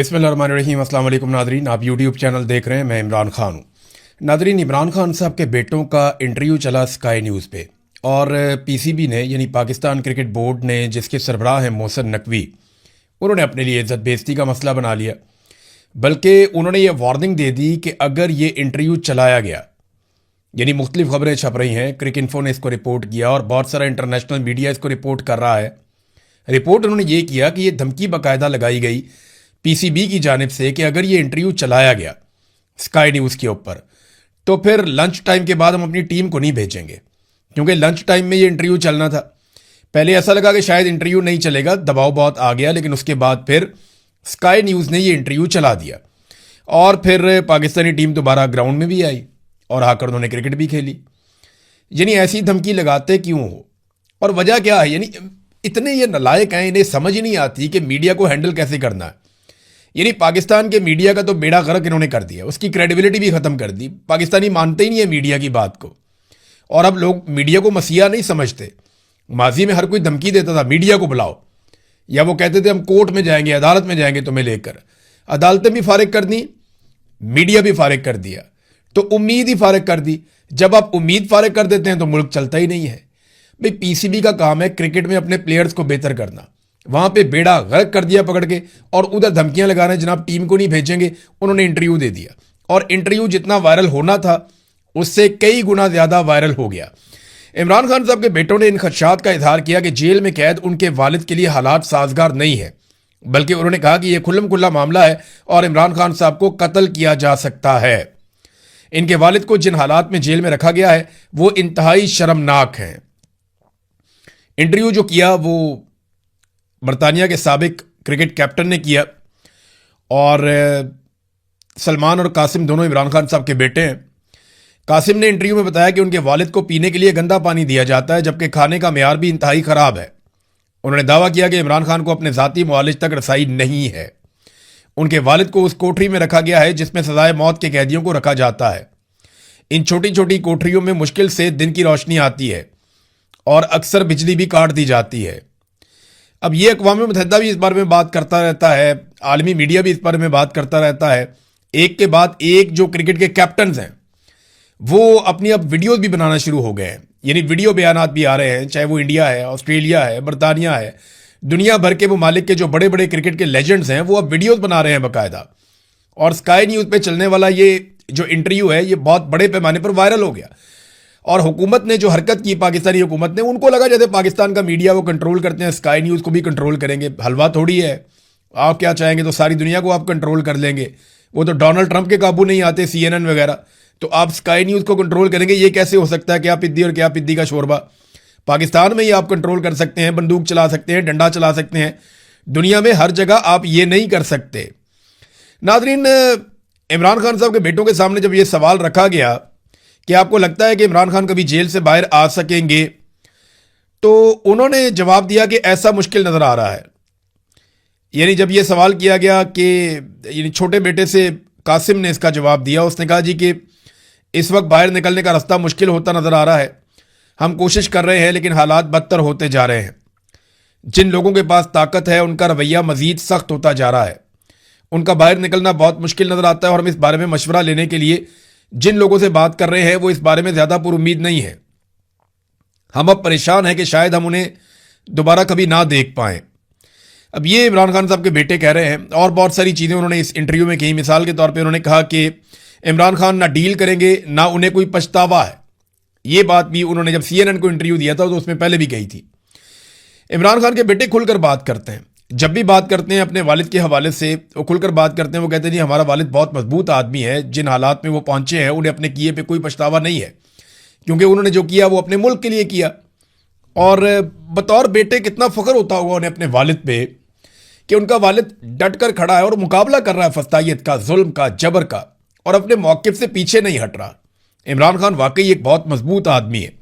बिस्मिल्लाहिर्रहमानिर्रहीम। अस्सलाम वालेकुम नादरीन, आप यूट्यूब चैनल देख रहे हैं। मैं इमरान खान हूँ। नादरीन, इमरान खान साहब के बेटों का इंटरव्यू चला स्काई न्यूज़ पे और पीसीबी ने यानी पाकिस्तान क्रिकेट बोर्ड ने, जिसके सरबराह हैं मोहसिन नकवी, उन्होंने अपने लिए इज्जत बेइज्जती का मसला बना लिया। बल्कि उन्होंने ये वार्निंग दे दी कि अगर ये इंटरव्यू चलाया गया, यानी मुख्तलिफ खबरें छप रही हैं, क्रिक इन्फो ने इसको रिपोर्ट किया और बहुत सारा इंटरनेशनल मीडिया इसको रिपोर्ट कर रहा है। रिपोर्ट उन्होंने ये किया कि ये धमकी बाकायदा लगाई गई पीसीबी की जानिब से कि अगर ये इंटरव्यू चलाया गया स्काई न्यूज़ के ऊपर तो फिर लंच टाइम के बाद हम अपनी टीम को नहीं भेजेंगे, क्योंकि लंच टाइम में ये इंटरव्यू चलना था। पहले ऐसा लगा कि शायद इंटरव्यू नहीं चलेगा, दबाव बहुत आ गया, लेकिन उसके बाद फिर स्काई न्यूज़ ने ये इंटरव्यू चला दिया और फिर पाकिस्तानी टीम दोबारा ग्राउंड में भी आई और आकर उन्होंने क्रिकेट भी खेली। यानी ऐसी धमकी लगाते क्यों हो और वजह क्या है? यानी इतने ये नालायक हैं, इन्हें समझ ही नहीं आती कि मीडिया को हैंडल कैसे करना है। यानी पाकिस्तान के मीडिया का तो बेड़ा गर्क इन्होंने कर दिया, उसकी क्रेडिबिलिटी भी ख़त्म कर दी। पाकिस्तानी मानते ही नहीं है मीडिया की बात को, और अब लोग मीडिया को मसीहा नहीं समझते। माजी में हर कोई धमकी देता था मीडिया को बुलाओ, या वो कहते थे हम कोर्ट में जाएंगे, अदालत में जाएंगे तुम्हें लेकर। अदालतें भी फारिग कर दी, मीडिया भी फारिग कर दिया, तो उम्मीद ही फारिग कर दी। जब आप उम्मीद फारिग कर देते हैं तो मुल्क चलता ही नहीं है। भाई पीसीबी का काम है क्रिकेट में अपने प्लेयर्स को बेहतर करना, वहां पे बेड़ा गर्क कर दिया पकड़ के, और उधर धमकियां लगा रहे हैं जनाब टीम को नहीं भेजेंगे। उन्होंने इंटरव्यू दे दिया और इंटरव्यू जितना वायरल होना था उससे कई गुना ज्यादा वायरल हो गया। इमरान खान साहब के बेटों ने इन खदशात का इजहार किया कि जेल में कैद उनके वालिद के लिए हालात साजगार नहीं है, बल्कि उन्होंने कहा कि यह खुल्लम खुल्ला मामला है और इमरान खान साहब को कत्ल किया जा सकता है। इनके वालिद को जिन हालात में जेल में रखा गया है वो इंतहाई शर्मनाक हैं। इंटरव्यू जो किया वो बरतानिया के साबिक क्रिकेट कैप्टन ने किया, और सलमान और कासिम दोनों इमरान खान साहब के बेटे हैं। कासिम ने इंटरव्यू में बताया कि उनके वालिद को पीने के लिए गंदा पानी दिया जाता है, जबकि खाने का मेयार भी इंतहाई ख़राब है। उन्होंने दावा किया कि इमरान खान को अपने ज़ाती मुआलिज तक रसाई नहीं है। उनके वालिद को उस कोठरी में रखा गया है जिसमें सजाए मौत के कैदियों को रखा जाता है। इन छोटी छोटी कोठरियों में मुश्किल से दिन की रोशनी आती है और अक्सर बिजली भी काट दी जाती है। अब ये अक़वाम मुत्तहिदा भी इस बारे में बात करता रहता है, आलमी मीडिया भी इस बारे में बात करता रहता है। एक के बाद एक जो क्रिकेट के कैप्टन्स हैं वो अपनी अब वीडियोस भी बनाना शुरू हो गए हैं। यानी वीडियो बयानात भी आ रहे हैं, चाहे वो इंडिया है, ऑस्ट्रेलिया है, बरतानिया है, दुनिया भर के ममालिक के जो बड़े बड़े क्रिकेट के लेजेंड्स हैं वो अब वीडियोस बना रहे हैं बाकायदा। और स्काई न्यूज़ पे चलने वाला ये जो इंटरव्यू है ये बहुत बड़े पैमाने पर वायरल हो गया। और हुकूमत ने जो हरकत की, पाकिस्तानी हुकूमत ने, उनको लगा जैसे पाकिस्तान का मीडिया वो कंट्रोल करते हैं, स्काई न्यूज़ को भी कंट्रोल करेंगे। हलवा थोड़ी है, आप क्या चाहेंगे तो सारी दुनिया को आप कंट्रोल कर लेंगे। वो तो डोनाल्ड ट्रंप के काबू नहीं आते, CNN वगैरह, तो आप स्काई न्यूज़ को कंट्रोल करेंगे। ये कैसे हो सकता है? क्या पिद्दी और क्या पिद्दी का शोरबा। पाकिस्तान में ही आप कंट्रोल कर सकते हैं, बंदूक चला सकते हैं, डंडा चला सकते हैं, दुनिया में हर जगह आप ये नहीं कर सकते। नादरीन, इमरान खान साहब के बेटों के सामने जब ये सवाल रखा गया कि आपको लगता है कि इमरान खान कभी जेल से बाहर आ सकेंगे, तो उन्होंने जवाब दिया कि ऐसा मुश्किल नजर आ रहा है। यानी जब ये सवाल किया गया कि यानी छोटे बेटे से कासिम ने इसका जवाब दिया, उसने कहा जी कि इस वक्त बाहर निकलने का रास्ता मुश्किल होता नजर आ रहा है। हम कोशिश कर रहे हैं लेकिन हालात बदतर होते जा रहे हैं। जिन लोगों के पास ताकत है उनका रवैया मजीद सख्त होता जा रहा है। उनका बाहर निकलना बहुत मुश्किल नजर आता है, और हम इस बारे में मशवरा लेने के लिए जिन लोगों से बात कर रहे हैं वो इस बारे में ज़्यादा पुरुम्मीद नहीं है। हम अब परेशान हैं कि शायद हम उन्हें दोबारा कभी ना देख पाएं। अब ये इमरान खान साहब के बेटे कह रहे हैं, और बहुत सारी चीज़ें उन्होंने इस इंटरव्यू में कही। मिसाल के तौर पे उन्होंने कहा कि इमरान खान ना डील करेंगे ना उन्हें कोई पछतावा है। ये बात भी उन्होंने जब CNN को इंटरव्यू दिया था तो उसमें पहले भी कही थी। इमरान खान के बेटे खुलकर बात करते हैं, जब भी बात करते हैं अपने वालिद के हवाले से वो खुलकर बात करते हैं। वो कहते हैं नहीं, हमारा वालिद बहुत मजबूत आदमी है, जिन हालात में वो पहुंचे हैं उन्हें अपने किए पे कोई पछतावा नहीं है, क्योंकि उन्होंने जो किया वो अपने मुल्क के लिए किया। और बतौर बेटे कितना फ़ख्र होता होगा उन्हें अपने वालिद पे कि उनका वालिद डट कर खड़ा है और मुकाबला कर रहा है फस्तायत का, जुल्म का, जबर का, और अपने मौक़िफ़ से पीछे नहीं हट रहा। इमरान खान वाकई एक बहुत मजबूत आदमी है।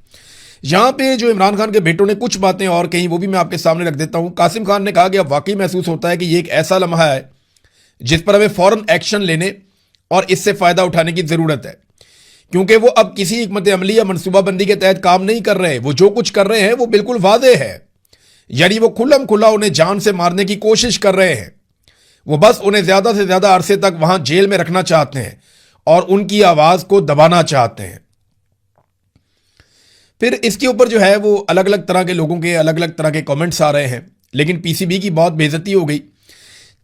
यहाँ पे जो इमरान खान के बेटों ने कुछ बातें और कहीं वो भी मैं आपके सामने रख देता हूँ। कासिम खान ने कहा कि अब वाकई महसूस होता है कि ये एक ऐसा लम्हा है जिस पर हमें फ़ौरन एक्शन लेने और इससे फ़ायदा उठाने की ज़रूरत है, क्योंकि वो अब किसी हिकमत अमली या मनसूबाबंदी के तहत काम नहीं कर रहे। वो जो कुछ कर रहे हैं वो बिल्कुल वाज़ेह है, यानी वो खुल्लम खुल्ला उन्हें जान से मारने की कोशिश कर रहे हैं। वो बस उन्हें ज्यादा से ज्यादा अरसे तक वहां जेल में रखना चाहते हैं और उनकी आवाज को दबाना चाहते हैं। फिर इसके ऊपर जो है वो अलग अलग तरह के लोगों के अलग अलग तरह के कमेंट्स आ रहे हैं, लेकिन पीसीबी की बहुत बेइज्जती हो गई।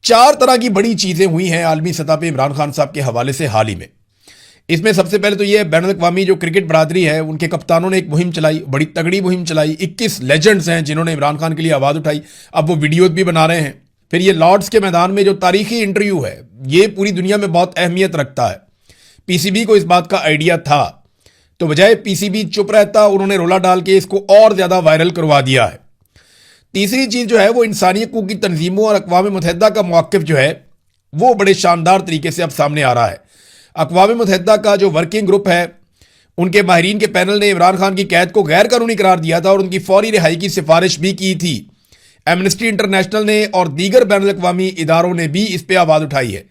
4 तरह की बड़ी चीजें हुई हैं आलमी सतह पे इमरान खान साहब के हवाले से हाल ही में। इसमें सबसे पहले तो यह बैनुल-अक़वामी जो क्रिकेट बरादरी है, उनके कप्तानों ने एक मुहिम चलाई, बड़ी तगड़ी मुहिम चलाई। 21 लेजेंड्स हैं जिन्होंने इमरान खान के लिए आवाज उठाई, अब वो वीडियोज भी बना रहे हैं। फिर ये लॉर्ड्स के मैदान में जो तारीखी इंटरव्यू है, ये पूरी दुनिया में बहुत अहमियत रखता है। पीसीबी को इस बात का आइडिया था, तो बजाय पीसीबी चुप रहता, उन्होंने रोला डाल के इसको और ज्यादा वायरल करवा दिया है। तीसरी चीज जो है वो इंसानी हकूक की तंजीमों और अक़वाम मुत्तहिदा का मौक़िफ़ जो है वो बड़े शानदार तरीके से अब सामने आ रहा है। अक़वाम मुत्तहिदा का जो वर्किंग ग्रुप है, उनके माहिरीन के पैनल ने इमरान खान की कैद को गैर कानूनी करार दिया था और उनकी फौरी रिहाई की सिफारिश भी की थी। एमनेस्टी इंटरनेशनल ने और दीगर बैनुल-अक़वामी इदारों ने भी इस पर आवाज़ उठाई है।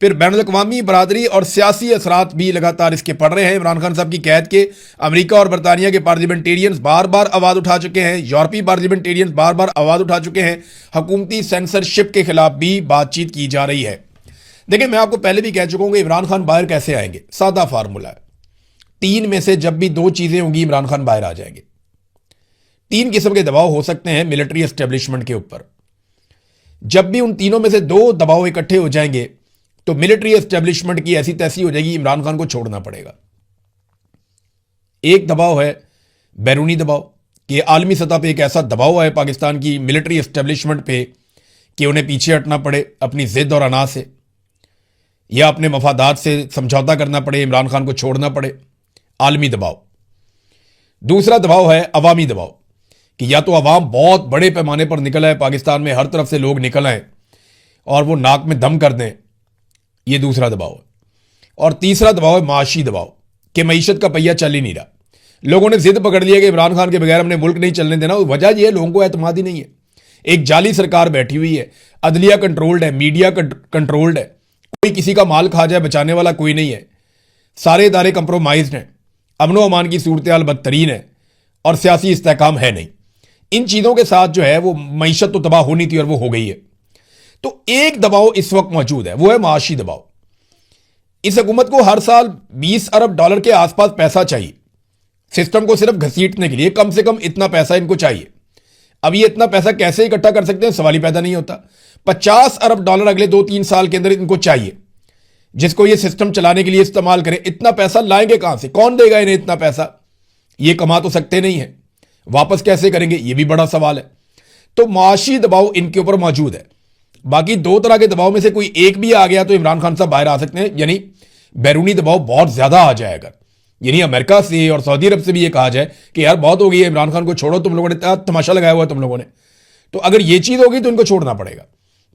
फिर बैनुल-अक़वामी बरादरी और सियासी असरात भी लगातार इसके पड़ रहे हैं। इमरान खान साहब की कैद के अमेरिका और बरतानिया के पार्लियामेंटेरियंस बार बार आवाज़ उठा चुके हैं, यूरोपीय पार्लियामेंटेरियंस बार बार आवाज़ उठा चुके हैं। हुकूमती सेंसरशिप के खिलाफ भी बातचीत की जा रही है। देखिए, मैं आपको पहले भी कह चुका हूं कि इमरान खान बाहर कैसे आएंगे। सादा फार्मूला है, 3 में से जब भी 2 चीजें होंगी इमरान खान बाहर आ जाएंगे। 3 किस्म के दबाव हो सकते हैं मिलिट्री एस्टेब्लिशमेंट के ऊपर। जब भी उन तीनों में से 2 दबाव इकट्ठे हो जाएंगे तो मिलिट्री एस्टेब्लिशमेंट की ऐसी तैसी हो जाएगी, इमरान खान को छोड़ना पड़ेगा। एक दबाव है बैरूनी दबाव, कि आलमी सतह पर एक ऐसा दबाव है पाकिस्तान की मिलिट्री एस्टेब्लिशमेंट पे कि उन्हें पीछे हटना पड़े अपनी जिद और अना से, या अपने मफादात से समझौता करना पड़े, इमरान खान को छोड़ना पड़े। आलमी दबाव। दूसरा दबाव है अवामी दबाव, कि या तो अवाम बहुत बड़े पैमाने पर निकल आए, पाकिस्तान में हर तरफ से लोग निकल आए और वो नाक में दम कर दें, ये दूसरा दबाव है। और तीसरा दबाव है माशी दबाव, कि मईशत का पहिया चल ही नहीं रहा, लोगों ने जिद पकड़ लिया कि इमरान खान के बगैर हमने मुल्क नहीं चलने देना। वजह यह है लोगों को एतमाद ही नहीं है। एक जाली सरकार बैठी हुई है, अदलिया कंट्रोल्ड है, मीडिया कंट्रोल्ड है, कोई किसी का माल खा जाए बचाने वाला कोई नहीं है, सारे इदारे कंप्रोमाइज्ड हैं, अमनो अमान की सूरत हाल बदतरीन है और सियासी इस्तेहकाम है नहीं। इन चीज़ों के साथ जो है वो मईशत तो तबाह होनी थी और वो हो गई है। तो एक दबाव इस वक्त मौजूद है, वो है माशी दबाव। इस हुकूमत को हर साल $20 अरब के आसपास पैसा चाहिए सिस्टम को सिर्फ घसीटने के लिए। कम से कम इतना पैसा इनको चाहिए। अब ये इतना पैसा कैसे इकट्ठा कर सकते हैं, सवाल ही पैदा नहीं होता। $50 अरब अगले 2-3 साल के अंदर इनको चाहिए, जिसको ये सिस्टम चलाने के लिए इस्तेमाल करें। इतना पैसा लाएंगे कहां से, कौन देगा इन्हें इतना पैसा? ये कमा तो सकते नहीं है, वापस कैसे करेंगे, ये भी बड़ा सवाल है। तो माशी दबाव इनके ऊपर मौजूद है। बाकी 2 तरह के दबाव में से कोई एक भी आ गया तो इमरान खान साहब बाहर आ सकते हैं, यानी बैरूनी दबाव बहुत ज्यादा आ जाएगा। यानी अमेरिका से और सऊदी अरब से भी ये कहा जाए कि यार बहुत हो गई है, इमरान खान को छोड़ो, तुम लोगों ने तमाशा लगाया हुआ है तुम लोगों ने। तो अगर ये चीज होगी तो इनको छोड़ना पड़ेगा,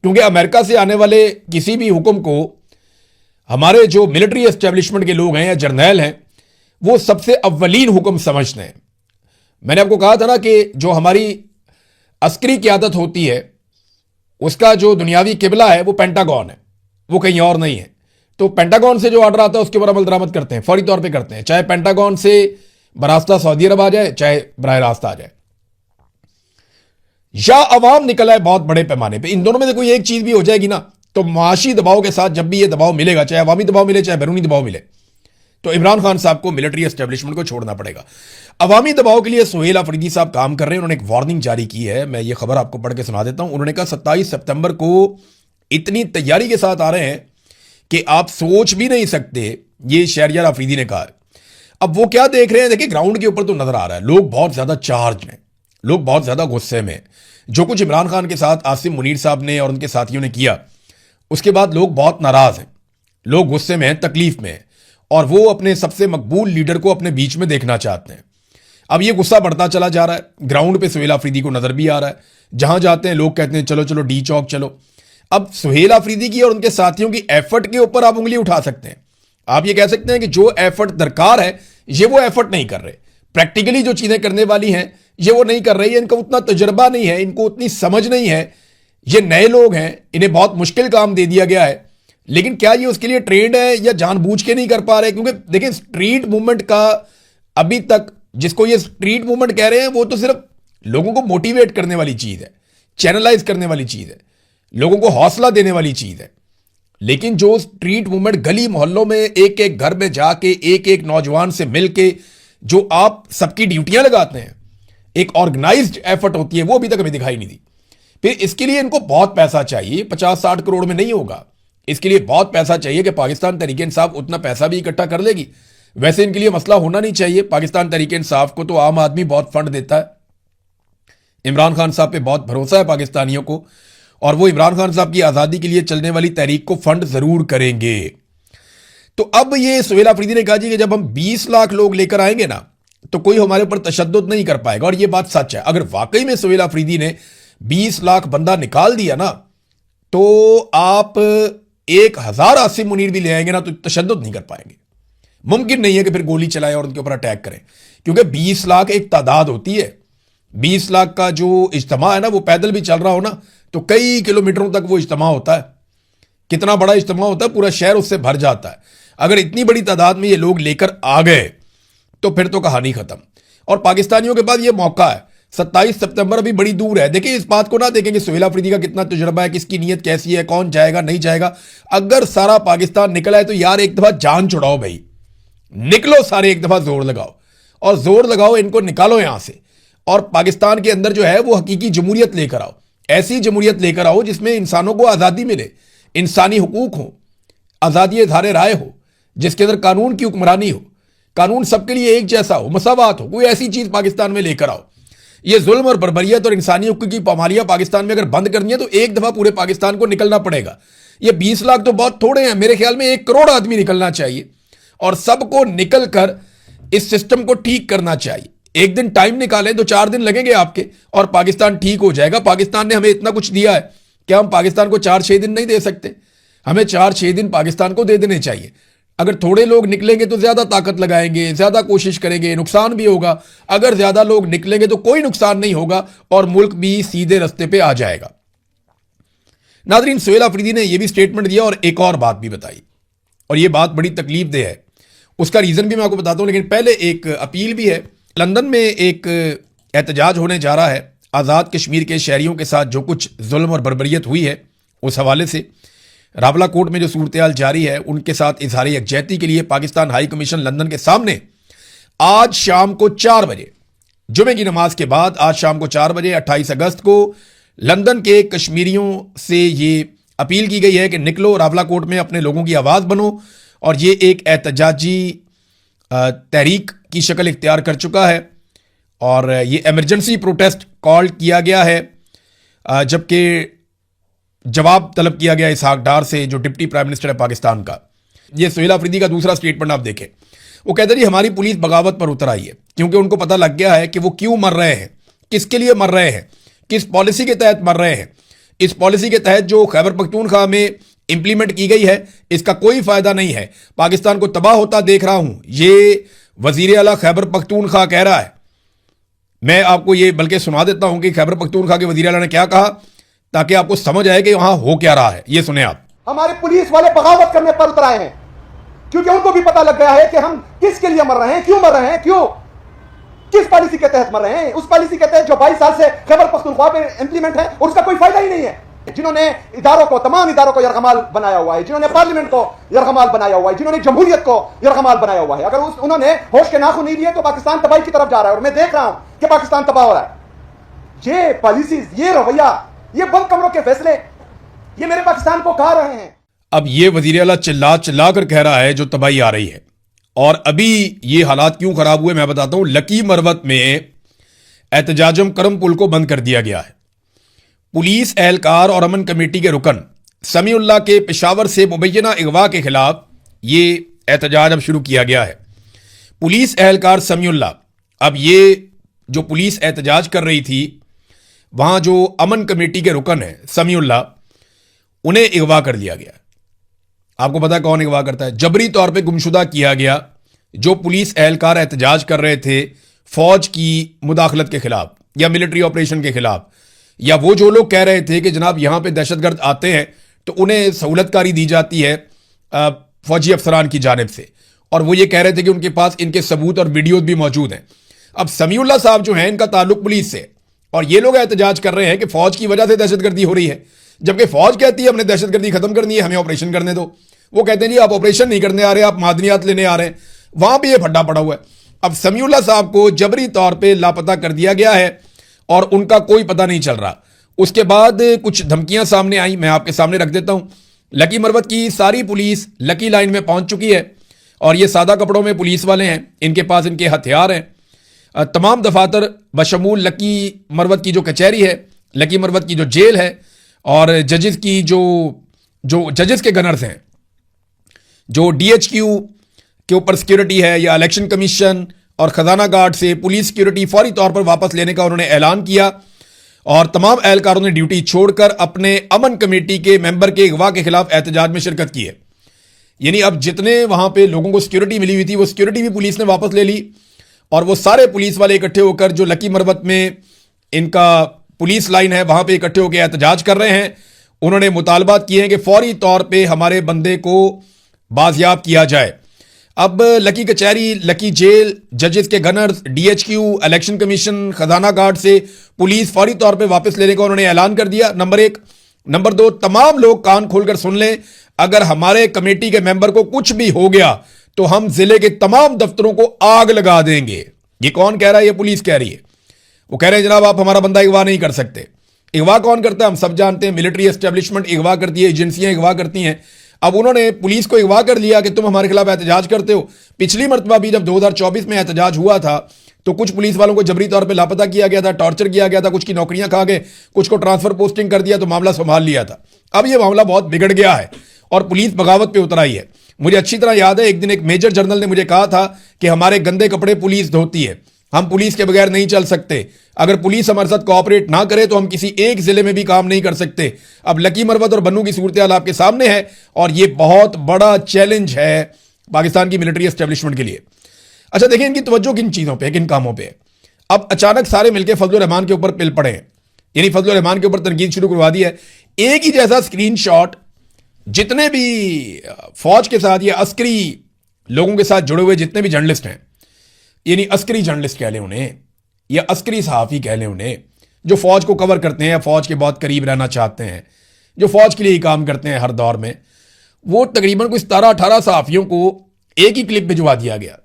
क्योंकि अमेरिका से आने वाले किसी भी हुक्म को हमारे जो मिलिट्री एस्टेब्लिशमेंट के लोग हैं या जर्नैल हैं, वो सबसे अव्वलीन हुक्म समझते हैं। मैंने आपको कहा था ना कि जो हमारी अस्करी क़यादत होती है उसका जो दुनियावी किबला है वो पेंटागन है, वो कहीं और नहीं है। तो पेंटागन से जो ऑर्डर आता है उसके ऊपर अमल दरामद करते हैं, फौरी तौर पे करते हैं, चाहे पेंटागन से बरास्ता सऊदी अरब आ जाए, चाहे बराह रास्त आ जाए, या अवाम निकल आए बहुत बड़े पैमाने पे। इन दोनों में से कोई एक चीज भी हो जाएगी ना, तो माशी दबाव के साथ जब भी ये दबाव मिलेगा, चाहे अवामी दबाव मिले चाहे बैरूनी दबाव मिले, तो इमरान खान साहब को मिलिट्री एस्टेब्लिशमेंट को छोड़ना पड़ेगा। अवामी दबाव के लिए सुहेल अफरीदी साहब काम कर रहे हैं। उन्होंने एक वार्निंग जारी की है, मैं ये खबर आपको पढ़ के सुना देता हूं। उन्होंने कहा 27 सितंबर को इतनी तैयारी के साथ आ रहे हैं कि आप सोच भी नहीं सकते, ये शहरयार अफरीदी ने कहा है। अब वो क्या देख रहे हैं, देखिए ग्राउंड के ऊपर तो नजर आ रहा है लोग बहुत ज्यादा चार्ज में, लोग बहुत ज्यादा गुस्से में। जो कुछ इमरान खान के साथ आसिम मुनीर साहब ने और उनके साथियों ने किया, उसके बाद लोग बहुत नाराज हैं, लोग गुस्से में हैं, तकलीफ में हैं, और वो अपने सबसे मकबूल लीडर को अपने बीच में देखना चाहते हैं। अब ये गुस्सा बढ़ता चला जा रहा है। ग्राउंड पे सुहेल अफरीदी को नजर भी आ रहा है, जहां जाते हैं लोग कहते हैं चलो चलो डी चौक चलो। अब सुहेल अफरीदी की और उनके साथियों की एफर्ट के ऊपर आप उंगली उठा सकते हैं। आप ये कह सकते हैं कि जो एफर्ट दरकार है ये वो एफर्ट नहीं कर रहे, प्रैक्टिकली जो चीजें करने वाली हैं ये वो नहीं कर रही है, इनका उतना तजुर्बा नहीं है, इनको उतनी समझ नहीं है, ये नए लोग हैं, इन्हें बहुत मुश्किल काम दे दिया गया है। लेकिन क्या ये उसके लिए ट्रेंड है या जानबूझ के नहीं कर पा रहे? क्योंकि देखिए स्ट्रीट मूवमेंट का अभी तक, जिसको ये स्ट्रीट मूवमेंट कह रहे हैं, वो तो सिर्फ लोगों को मोटिवेट करने वाली चीज है, चैनलाइज करने वाली चीज है। लोगों को हौसला देने वाली चीज है। लेकिन जो स्ट्रीट मूवमेंट गली मोहल्लों में एक एक घर में जाके एक एक नौजवान से मिलके जो आप सबकी ड्यूटियां लगाते हैं, एक ऑर्गेनाइज्ड एफर्ट होती है, वो अभी तक हमें दिखाई नहीं दी। फिर इसके लिए इनको बहुत पैसा चाहिए, 50-60 करोड़ में नहीं होगा। इसके लिए बहुत पैसा चाहिए कि पाकिस्तान तहरीक इंसाफ उतना पैसा भी इकट्ठा कर लेगी। वैसे इनके लिए मसला होना नहीं चाहिए। पाकिस्तान तहरीक इंसाफ को तो आम आदमी बहुत फंड देता है। इमरान खान साहब पे बहुत भरोसा है पाकिस्तानियों को, और वो इमरान खान साहब की आजादी के लिए चलने वाली तहरीक को फंड जरूर करेंगे। तो अब ये सुहेल अफरीदी ने कहा जी कि जब हम 20 लाख लोग लेकर आएंगे ना तो कोई हमारे ऊपर तशद्दुद नहीं कर पाएगा, और ये बात सच है। अगर वाकई में सुहेल अफरीदी ने 20 लाख बंदा निकाल दिया ना तो आप 1000 आसिम मुनीर भी ले आएंगे ना तो तशद्दुद नहीं कर पाएंगे। मुमकिन नहीं है कि फिर गोली चलाएं और उनके ऊपर अटैक करें, क्योंकि 20 लाख एक तादाद होती है। 20 लाख का जो इज्तिमा है ना, वो पैदल भी चल रहा हो ना तो कई किलोमीटरों तक वो इज्तिमा होता है। कितना बड़ा इज्तिमा होता है, पूरा शहर उससे भर जाता है। अगर इतनी बड़ी तादाद में ये लोग लेकर आ गए तो फिर तो कहानी खत्म। और पाकिस्तानियों के पास ये मौका है। 27 सितंबर अभी बड़ी दूर है। देखिए, इस बात को ना देखें कि सुहेल अफरीदी का कितना तजुर्बा है, किसकी नीयत कैसी है, कौन जाएगा नहीं जाएगा। अगर सारा पाकिस्तान निकला है तो यार एक दफा जान छुड़ाओ भाई, निकलो सारे, एक दफा जोर लगाओ, और जोर लगाओ, इनको निकालो यहां से। और पाकिस्तान के अंदर जो है वो हकीकी जमहूरियत लेकर आओ। ऐसी जमहूरियत लेकर आओ जिसमें इंसानों को आजादी मिले, इंसानी हुकूक हो, आजादी इज़हार राय हो, जिसके अंदर कानून की हुक्मरानी हो, कानून सबके लिए एक जैसा हो, मसावात हो। कोई ऐसी चीज पाकिस्तान में लेकर आओ। ये जुल्म और बर्बरियत और इंसानी हुकूक की पामालियां पाकिस्तान में अगर बंद करनी है तो एक दफा पूरे पाकिस्तान को निकलना पड़ेगा। ये 20 लाख तो बहुत थोड़े हैं, मेरे ख्याल में 1 करोड़ आदमी निकलना चाहिए, और सबको निकल कर इस सिस्टम को ठीक करना चाहिए। एक दिन टाइम निकालें तो 4 दिन लगेंगे आपके, और पाकिस्तान ठीक हो जाएगा। पाकिस्तान ने हमें इतना कुछ दिया है, क्या हम पाकिस्तान को 4-6 दिन नहीं दे सकते? हमें 4-6 दिन पाकिस्तान को दे देने चाहिए। अगर थोड़े लोग निकलेंगे तो ज्यादा ताकत लगाएंगे, ज्यादा कोशिश करेंगे, नुकसान भी होगा। अगर ज्यादा लोग निकलेंगे तो कोई नुकसान नहीं होगा और मुल्क भी सीधे रास्ते पे आ जाएगा। नाज़रीन, सुहेल अफरीदी ने यह भी स्टेटमेंट दिया और एक और बात भी बताई, और यह बात बड़ी तकलीफ दे है। उसका रीजन भी मैं आपको बताता हूं, लेकिन पहले एक अपील भी है। लंदन में एक एहतजाज होने जा रहा है आज़ाद कश्मीर के शहरियों के साथ जो कुछ जुल्म और बर्बरियत हुई है उस हवाले से। रावला कोर्ट में जो सूरत जारी है उनके साथ इजहार यकजहती के लिए पाकिस्तान हाई कमीशन लंदन के सामने आज शाम को 4 बजे, जुमे की नमाज के बाद आज शाम को 4 बजे 28 अगस्त को लंदन के कश्मीरियों से ये अपील की गई है कि निकलो, रावला कोर्ट में अपने लोगों की आवाज़ बनो। और ये एक एहतजाजी तहरीक की शक्ल इख्तियार कर चुका है, और ये एमरजेंसी प्रोटेस्ट कॉल किया गया है, जबकि जवाब तलब किया गया इसहाक डार से, जो डिप्टी प्राइम मिनिस्टर है पाकिस्तान का। ये सुहेल अफरीदी का दूसरा स्टेटमेंट आप देखें। वो कहते हैं हमारी पुलिस बगावत पर उतर आई है, क्योंकि उनको पता लग गया है कि वो क्यों मर रहे हैं, किसके लिए मर रहे हैं, किस पॉलिसी के तहत मर रहे हैं। इस पॉलिसी के तहत जो खैबर पख्तूनख्वा में इंप्लीमेंट की गई है, इसका कोई फायदा नहीं है। पाकिस्तान को तबाह होता देख रहा हूं, ये वजीर आला खैबर पख्तूनख्वा कह रहा है। मैं आपको ये बल्कि सुना देता हूं कि खैबर पख्तूनख्वा के वजीर आला ने क्या कहा, ताकि आपको समझ आए कि वहां हो क्या रहा है। ये सुने आप। हमारे पुलिस वाले बगावत करने पर उतर आए हैं, क्योंकि उनको भी पता लग गया है कि हम किसके लिए मर रहे हैं, क्यों मर रहे हैं, क्यों, किस पॉलिसी के तहत मर रहे हैं। उस पॉलिसी के तहत जो 22 साल से खैबर पख्तूनख्वा पे इंप्लीमेंट है और उसका कोई फायदा ही नहीं है। जिन्होंने इदारों को, तमाम इदारों को यरगमाल बनाया हुआ है, जिन्होंने पार्लियामेंट को यरगमाल बनाया हुआ है, जिन्होंने जमहूरियत को यरगमाल बनाया हुआ है, अगर उन्होंने होश के नाखून नहीं लिए तो पाकिस्तान तबाही की तरफ जा रहा है। और मैं देख रहा हूं कि पाकिस्तान तबाह हो रहा है। ये पॉलिसीज, ये रवैया, ये बंद कमरों के फैसले, ये मेरे पाकिस्तान को खा रहे हैं। अब ये वजीर आला चिल्ला चिल्ला कर कह रहा है जो तबाही आ रही है। और अभी ये हालात क्यों खराब हुए मैं बताता हूं। लकी मरवत में एहतजाजम करम पुल को बंद कर दिया गया है। पुलिस एहलकार और अमन कमेटी के रुकन समीउल्लाह के पेशावर से मुबैना अगवा के खिलाफ ये एहतजाज अब शुरू किया गया है। पुलिस एहलकार समीउल्लाह, अब ये जो पुलिस एहतजाज कर रही थी, वहां जो अमन कमेटी के रुकन है समीउल्लाह, उन्हें अगवा कर दिया गया। आपको पता है कौन अगवा करता है? जबरी तौर पे गुमशुदा किया गया जो पुलिस एहलकार एहतजाज कर रहे थे फौज की मुदाखलत के खिलाफ या मिलिट्री ऑपरेशन के खिलाफ, या वो जो लोग कह रहे थे कि जनाब यहां पे दहशतगर्द आते हैं तो उन्हें सहूलतकारी दी जाती है फौजी अफसरान की जानिब से, और वो ये कह रहे थे कि उनके पास इनके सबूत और वीडियोज भी मौजूद हैं। अब समीउल्लाह साहब जो हैं, इनका ताल्लुक पुलिस से, और ये लोग एहतजाज कर रहे हैं कि फौज की वजह से दहशतगर्दी हो रही है। जबकि फौज कहती है हमने दहशतगर्दी खत्म करनी है, हमें ऑपरेशन करने दो। वो कहते हैं जी आप ऑपरेशन नहीं करने आ रहे, आप मादनियात लेने आ रहे हैं। वहां पे ये फड्डा पड़ा हुआ है। अब समीउल्लाह साहब को जबरी तौर पे लापता कर दिया गया है और उनका कोई पता नहीं चल रहा। उसके बाद कुछ धमकियां सामने आई, मैं आपके सामने रख देता हूं। लकी मरवत की सारी पुलिस लकी लाइन में पहुंच चुकी है और ये सादा कपड़ों में पुलिस वाले हैं, इनके पास इनके हथियार हैं। तमाम दफातर बशमूल लकी मरवत की जो कचहरी है, लकी मरवत की जो जेल है और जजेस की जो जजेस के गनर्स हैं, जो डीएचक्यू के ऊपर सिक्योरिटी है या इलेक्शन कमीशन और खजाना गार्ड से पुलिस सिक्योरिटी फौरी तौर पर वापस लेने का उन्होंने ऐलान किया और तमाम एहलकारों ने ड्यूटी छोड़कर अपने अमन कमेटी के मेंबर के अगवा के खिलाफ एहतजाज में शिरकत की है। यानी अब जितने वहां पे लोगों को सिक्योरिटी मिली हुई थी वो सिक्योरिटी भी पुलिस ने वापस ले ली और वो सारे पुलिस वाले इकट्ठे होकर जो लकी मरवत में इनका पुलिस लाइन है वहां पे इकट्ठे होकर एहतजाज कर रहे हैं। उन्होंने मुतालबात किए हैं कि फौरी तौर पे हमारे बंदे को बाजियाब किया जाए। अब लकी कचहरी, लकी जेल, जजेस के गनर्स, डीएचक्यू, इलेक्शन कमीशन, खजाना गार्ड से पुलिस फौरी तौर पे वापस लेने का उन्होंने ऐलान कर दिया, नंबर 1। नंबर 2, तमाम लोग कान खोलकर सुन लें, अगर हमारे कमेटी के मेंबर को कुछ भी हो गया तो हम जिले के तमाम दफ्तरों को आग लगा देंगे। ये कौन कह रहा है? ये पुलिस कह रही है। वो कह रहे हैं जनाब आप हमारा बंदा अगवा नहीं कर सकते। अगवा कौन करता है हम सब जानते हैं, मिलिट्री एस्टेब्लिशमेंट अगवा करती है, एजेंसियां अगवा करती हैं। अब उन्होंने पुलिस को अगवा कर लिया कि तुम हमारे खिलाफ एहतजाज करते हो। पिछली मरतबा भी जब 2024 में एहतजाज हुआ था तो कुछ पुलिस वालों को जबरी तौर पे लापता किया गया था, टॉर्चर किया गया था, कुछ की नौकरियां खा गए, कुछ को ट्रांसफर पोस्टिंग कर दिया तो मामला संभाल लिया था। अब यह मामला बहुत बिगड़ गया है और पुलिस बगावत पे उतर आई है। मुझे अच्छी तरह याद है एक दिन एक मेजर जनरल ने मुझे कहा था कि हमारे गंदे कपड़े पुलिस धोती है, हम पुलिस के बगैर नहीं चल सकते, अगर पुलिस हमारे साथ कोऑपरेट ना करे तो हम किसी एक जिले में भी काम नहीं कर सकते। अब लकी मरवत और बन्नू की सूरत हाल आपके सामने है और यह बहुत बड़ा चैलेंज है पाकिस्तान की मिलिट्री एस्टेब्लिशमेंट के लिए। अच्छा देखिए इनकी तवज्जो किन चीजों पे, किन कामों पे। अब अचानक सारे मिलकर फजलुर रहमान के ऊपर पिल पड़े हैं, यानी फजलुर रहमान के ऊपर तनकीद शुरू करवा दी है। एक ही जैसा स्क्रीनशॉट जितने भी फौज के साथ या अस्करी लोगों के साथ जुड़े हुए जितने भी जर्नलिस्ट हैं, यानी अस्करी जर्नलिस्ट कह लें उन्हें या अस्करी सहाफ़ी कह लें उन्हें, जो फौज को कवर करते हैं या फौज के बहुत करीब रहना चाहते हैं, जो फौज के लिए ही काम करते हैं हर दौर में, वो तकरीबन कुछ 17-18 सहाफ़ियों को एक ही क्लिप भिजवा दिया गया।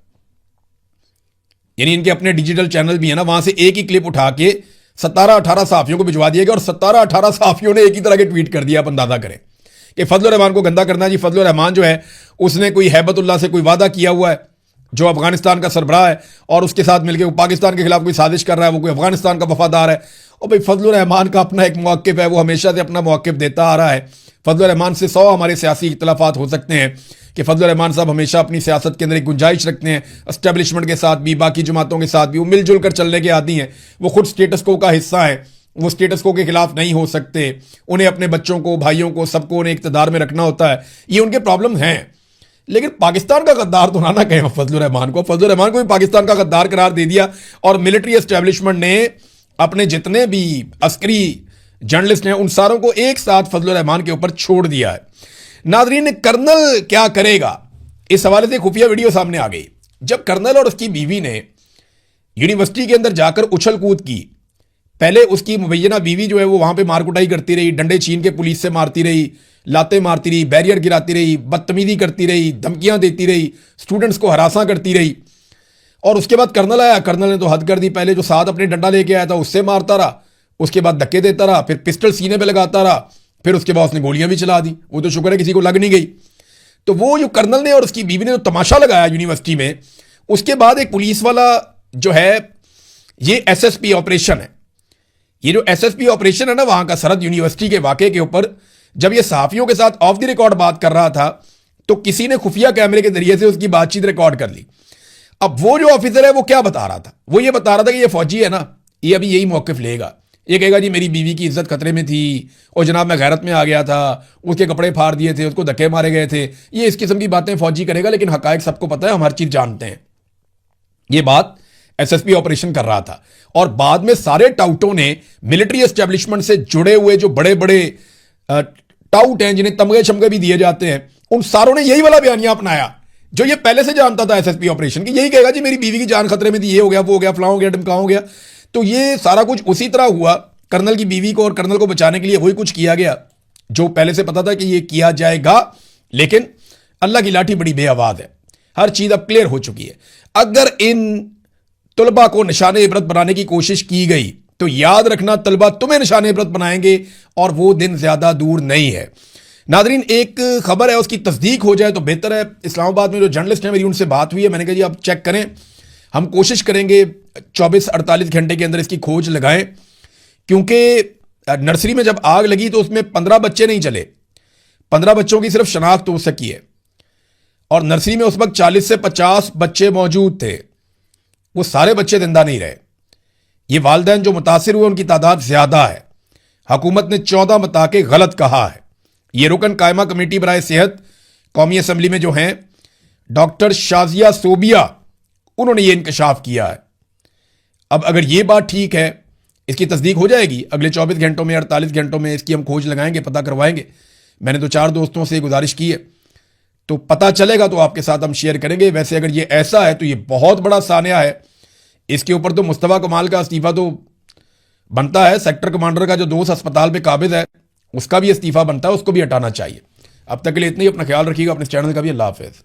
यानी इनके अपने डिजिटल चैनल भी है ना, वहां से एक ही क्लिप उठा के 17-18 सहाफ़ियों को भिजवा दिया गया और 17-18 सहाफ़ियों ने एक ही तरह के ट्वीट कर दिया। आप अंदाजा करें कि फजलुर रहमान को गंदा करना जी। फजलुर रहमान जो है उसने कोई हैबतुल्लाह से कोई वादा किया हुआ है जो अफगानिस्तान का सरबराह है और उसके साथ मिलकर वो पाकिस्तान के खिलाफ कोई साजिश कर रहा है, वो कोई अफगानिस्तान का वफादार है। और भाई फजलुर रहमान का अपना एक मौक़िफ़ है, वो हमेशा से अपना मौक़िफ़ देता आ रहा है। फजलुर रहमान से 100 हमारे सियासी इख्तलाफात हो सकते हैं कि फजलुर रहमान साहब हमेशा अपनी सियासत के अंदर एक गुंजाइश रखते हैं, एस्टेब्लिशमेंट के साथ भी, बाकी जमातों के साथ भी वो मिलजुल कर चलने के आदी हैं। वो खुद स्टेटस को का हिस्सा है, वो स्टेटस को के खिलाफ नहीं हो सकते। उन्हें अपने बच्चों को, भाइयों को, सबको उन्हें इक़्तिदार में रखना होता है। ये उनके प्रॉब्लम हैं। लेकिन पाकिस्तान का गद्दार तो ना कहें फजलुर रहमान को। फजलुर रहमान को भी पाकिस्तान का गद्दार करार दे दिया और मिलिट्री एस्टेब्लिशमेंट ने अपने जितने भी अस्करी जर्नलिस्ट हैं उन सारों को एक साथ फजलुर रहमान के ऊपर छोड़ दिया है। नाजरीन, कर्नल क्या करेगा, इस हवाले से खुफिया वीडियो सामने आ गई। जब कर्नल और उसकी बीवी ने यूनिवर्सिटी के अंदर जाकर उछल कूद की, पहले उसकी मुबैना बीवी जो है वो वहां पे मारकुटाई करती रही, डंडे छीन के पुलिस से मारती रही, लातें मारती रही, बैरियर गिराती रही, बदतमीजी करती रही, धमकियां देती रही, स्टूडेंट्स को हरासा करती रही। और उसके बाद कर्नल आया, कर्नल ने तो हद कर दी। पहले जो साथ अपने डंडा लेके आया था उससे मारता रहा, उसके बाद धक्के देता रहा, फिर पिस्टल सीने पे लगाता रहा, फिर उसके बाद उसने गोलियां भी चला दी। वो तो शुक्र है किसी को लग नहीं गई। तो वो जो कर्नल ने और उसकी बीवी ने जो तमाशा लगाया यूनिवर्सिटी में, उसके बाद एक पुलिस वाला जो है, ये एसएसपी ऑपरेशन है, ये जो एसएसपी ऑपरेशन है ना वहां का, सरहद यूनिवर्सिटी के वाकये के ऊपर जब ये सहाफियों के साथ ऑफ द रिकॉर्ड बात कर रहा था तो किसी ने खुफिया कैमरे के जरिए से उसकी बातचीत रिकॉर्ड कर ली। अब वो जो ऑफिसर है वो क्या बता रहा था, वो ये बता रहा था कि ये फौजी है ना, ये अभी यही मौकिफ लेगा। ये कहेगा जी मेरी बीवी की इज्जत खतरे में थी और जनाब मैं गैरत में आ गया था, उसके कपड़े फाड़ दिए थे, उसको धक्के मारे गए थे। ये इस किस्म की बातें फौजी करेगा, लेकिन हकायक सबको पता है, हम हर चीज जानते हैं। ये बात एसएसपी ऑपरेशन कर रहा था। और बाद में सारे टाउटों ने मिलिट्री एस्टेब्लिशमेंट से जुड़े हुए जो बड़े बड़े टाउट हैं जिन्हें तमगे शमगे भी दिए जाते हैं, उन सारों ने यही वाला बयानिया अपनाया जो ये पहले से जानता था एसएसपी ऑपरेशन की। यही कहेगा जी मेरी बीवी की जान खतरे में थी, ये हो गया, वो हो गया, फलां हो गया, ढमका हो गया। तो ये सारा कुछ उसी तरह हुआ। कर्नल की बीवी को और कर्नल को बचाने के लिए वही कुछ किया गया। जो पहले से पता था कि ये किया जाएगा, लेकिन अल्लाह की लाठी बड़ी बेआवाज है, हर चीज अब क्लियर हो चुकी है। अगर इन तलबा को निशान इबरत बनाने की कोशिश की गई तो याद रखना तलबा तुम्हें निशान इबरत बनाएंगे और वो दिन ज्यादा दूर नहीं है। नादरीन, एक खबर है, उसकी तस्दीक हो जाए तो बेहतर है। इस्लामाबाद में जो जर्नलिस्ट हैं, मेरी उनसे बात हुई है, मैंने कहा जी आप चेक करें, हम कोशिश करेंगे 24-48 घंटे के अंदर इसकी खोज लगाएं, क्योंकि नर्सरी में जब आग लगी तो उसमें 15 बच्चे नहीं चले, 15 बच्चों की सिर्फ शनाख्त हो सकी है, और नर्सरी में उस वक्त 40 से 50 बच्चे मौजूद थे, वो सारे बच्चे जिंदा नहीं रहे। ये वालिदैन जो मुतासिर हुए उनकी तादाद ज्यादा है। हुकूमत ने 14 बता के गलत कहा है। ये रुकन कायमा कमेटी बराए सेहत कौमी असम्बली में जो हैं डॉक्टर शाजिया सोबिया, उन्होंने ये इंकशाफ किया है। अब अगर ये बात ठीक है, इसकी तस्दीक हो जाएगी अगले 24 घंटों में, 48 घंटों में इसकी हम खोज लगाएंगे, पता करवाएंगे। मैंने तो 4 दोस्तों से गुजारिश की है, तो पता चलेगा तो आपके साथ हम शेयर करेंगे। वैसे अगर ये ऐसा है तो ये बहुत बड़ा सानिया है। इसके ऊपर तो मुस्तफा कमाल का इस्तीफा तो बनता है, सेक्टर कमांडर का जो दोस्त अस्पताल पे काबिज है उसका भी इस्तीफा बनता है, उसको भी हटाना चाहिए। अब तक के लिए इतना ही, अपना ख्याल रखिएगा, अपने चैनल का भी। अल्लाह हाफिज़।